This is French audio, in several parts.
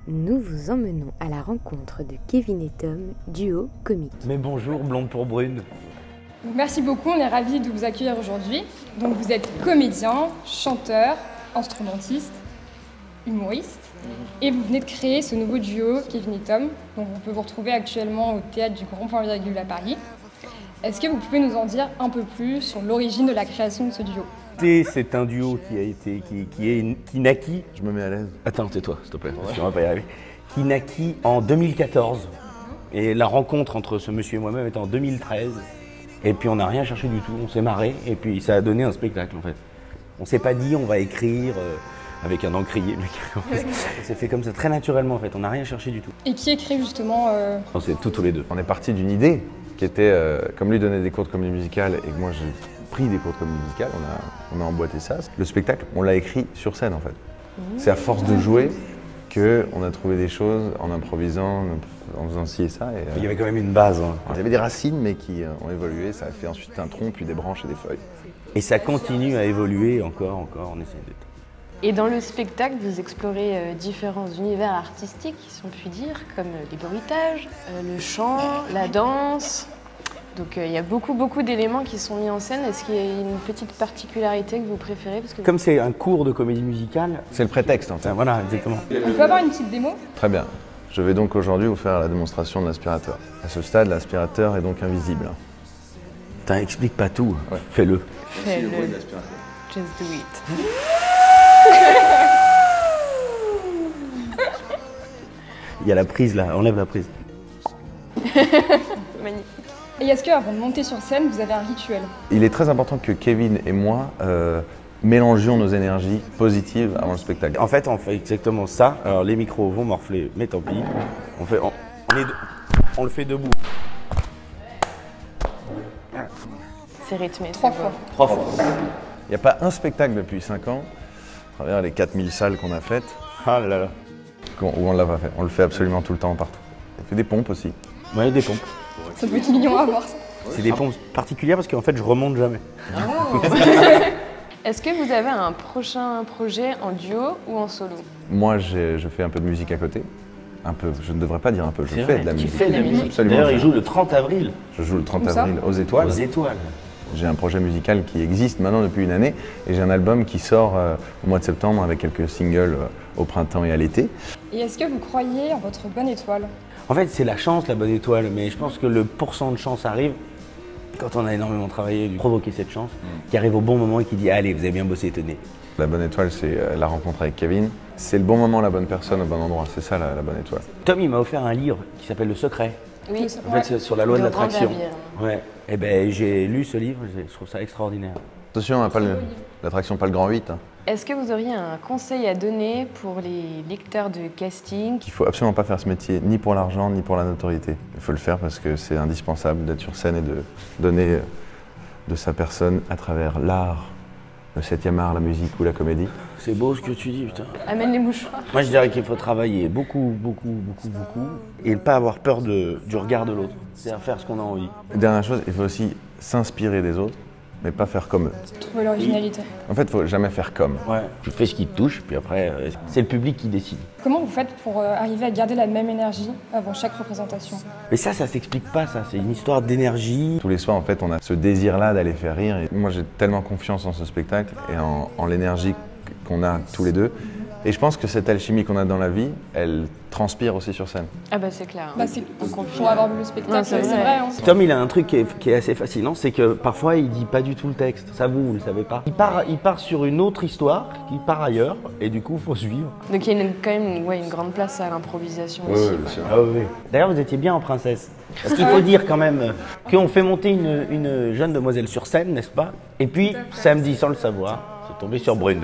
Nous vous emmenons à la rencontre de Kevin et Tom, duo comique. Mais bonjour, blonde pour brune. Merci beaucoup, on est ravis de vous accueillir aujourd'hui. Donc vous êtes comédien, chanteur, instrumentiste, humoriste et vous venez de créer ce nouveau duo Kevin et Tom. Donc on peut vous retrouver actuellement au théâtre du Grand Point Virgule à Paris. Est-ce que vous pouvez nous en dire un peu plus sur l'origine de la création de ce duo? C'est un duo qui naquit. Je me mets à l'aise. Attends, tais-toi, s'il te plaît, parce qu'on va pas y arriver. Qui naquit en 2014. Et la rencontre entre ce monsieur et moi-même était en 2013. Et puis on n'a rien cherché du tout, on s'est marré et puis ça a donné un spectacle en fait. On s'est pas dit on va écrire avec un encrier. Ça s'est fait comme ça très naturellement en fait, on n'a rien cherché du tout. Et qui écrit justement On s'est tous les deux. On est parti d'une idée qui était, comme lui donnait des cours de comédie musicale et que moi j'ai pris des cours de comédie musicale, on a emboîté ça. Le spectacle, on l'a écrit sur scène en fait. C'est à force de jouer qu'on a trouvé des choses en improvisant, en faisant ci et ça. Et, il y avait quand même une base. Hein. Il y avait des racines mais qui ont évolué, ça a fait ensuite un tronc, puis des branches et des feuilles. Et ça continue à évoluer encore, on essaie d'être. Et dans le spectacle, vous explorez différents univers artistiques, si on peut dire, comme les bruitages, le chant, la danse. Donc il y a beaucoup d'éléments qui sont mis en scène. Est-ce qu'il y a une petite particularité que vous préférez parce que Comme c'est un cours de comédie musicale. C'est le prétexte en fait. Voilà, exactement. On peut avoir une petite démo? Très bien. Je vais donc aujourd'hui vous faire la démonstration de l'aspirateur. À ce stade, l'aspirateur est donc invisible. Putain, explique pas tout, ouais. Fais-le. Fais-le. Just do it. Il y a la prise là, enlève la prise. Magnifique. Et est-ce qu'avant de monter sur scène, vous avez un rituel? Il est très important que Kevin et moi mélangions nos énergies positives avant le spectacle. En fait, on fait exactement ça. Alors les micros vont morfler, mais tant pis. On le fait debout. C'est rythmé. 3 fois. 3 fois. Il n'y a pas un spectacle depuis 5 ans, à travers les 4000 salles qu'on a faites, Ah là là. où on ne l'a pas fait. On le fait absolument tout le temps, partout. On fait des pompes aussi. Ouais, des pompes. Ça peut être mignon à voir ça. C'est des pompes particulières parce qu'en fait, je remonte jamais. Est-ce que vous avez un prochain projet en duo ou en solo? Moi, je fais un peu de musique à côté. Un peu, je ne devrais pas dire un peu, je fais de la musique. Tu fais de la musique. Absolument. D'ailleurs, il joue le 30 avril. Je joue le 30 Où ça avril aux Étoiles. Aux Étoiles. J'ai un projet musical qui existe maintenant depuis une année et j'ai un album qui sort au mois de septembre avec quelques singles au printemps et à l'été. Et est-ce que vous croyez en votre bonne étoile? En fait, c'est la chance, la bonne étoile, mais je pense que le pourcent de chance arrive quand on a énormément travaillé, provoquer cette chance, qui arrive au bon moment et qui dit « Allez, vous avez bien bossé, tenez ». La bonne étoile, c'est la rencontre avec Kevin. C'est le bon moment, la bonne personne au bon endroit. C'est ça la bonne étoile. Tom, il m'a offert un livre qui s'appelle Le Secret. Oui. En fait, c'est sur la loi de Le l'attraction. grand navire. Ouais. Et ben, j'ai lu ce livre, je trouve ça extraordinaire. Attention, on n'a pas l'attraction, pas le grand 8. Hein. Est-ce que vous auriez un conseil à donner pour les lecteurs de casting? Il ne faut absolument pas faire ce métier, ni pour l'argent, ni pour la notoriété. Il faut le faire parce que c'est indispensable d'être sur scène et de donner de sa personne à travers l'art, le 7e art, la musique ou la comédie. C'est beau ce que tu dis, putain. Amène les mouchoirs. Moi, je dirais qu'il faut travailler beaucoup, et ne pas avoir peur du regard de l'autre. C'est-à-dire faire ce qu'on a envie. Dernière chose, il faut aussi s'inspirer des autres, mais pas faire comme eux. Trouver l'originalité. En fait, il ne faut jamais faire comme. Ouais. Tu fais ce qui te touche, puis après, c'est le public qui décide. Comment vous faites pour arriver à garder la même énergie avant chaque représentation? Mais ça s'explique pas, ça. C'est une histoire d'énergie. Tous les soirs, en fait, on a ce désir-là d'aller faire rire. Et moi, j'ai tellement confiance en ce spectacle et en l'énergie qu'on a tous les deux. Et je pense que cette alchimie qu'on a dans la vie, elle transpire aussi sur scène. Ah bah c'est clair. Bah, c'est pour avoir vu le spectacle, Ouais, c'est c'est vrai. vrai. Hein. Tom, il a un truc qui est assez fascinant, c'est que parfois, il dit pas du tout le texte. Ça, vous le savez pas. Il part sur une autre histoire, il part ailleurs, et du coup, faut suivre. Donc il y a quand même une grande place à l'improvisation aussi. bien quoi. sûr. Ah oui. D'ailleurs, vous étiez bien en princesse. Parce qu'il faut dire quand même qu'on fait monter une jeune demoiselle sur scène, n'est-ce pas? Et puis, samedi, sans le savoir, c'est tombé sur Brune.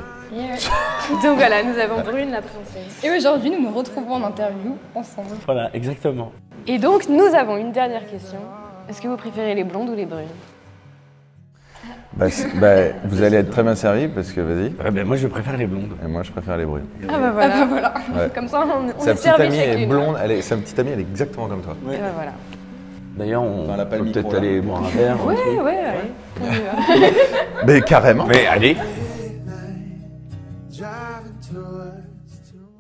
Donc voilà, nous avons Brune, la princesse. Et aujourd'hui, nous nous retrouvons en interview ensemble. Voilà, exactement. Et donc nous avons une dernière question. Est-ce que vous préférez les blondes ou les brunes? Vous allez être très bien servi parce que, vas-y. Ouais, ben, moi, je préfère les blondes. Et moi, je préfère les brunes. Ah bah voilà. Voilà. Ouais. Comme ça, on Sa est petite servis amie chacune. est blonde, sa petite amie, elle est exactement comme toi. Et bah voilà. D'ailleurs, on Enfin, elle a pas peut le peut-être micro, là. aller boire un verre. Ouais, un truc. ouais, allez. On y va. Mais carrément. Mais allez. driving towards tomorrow.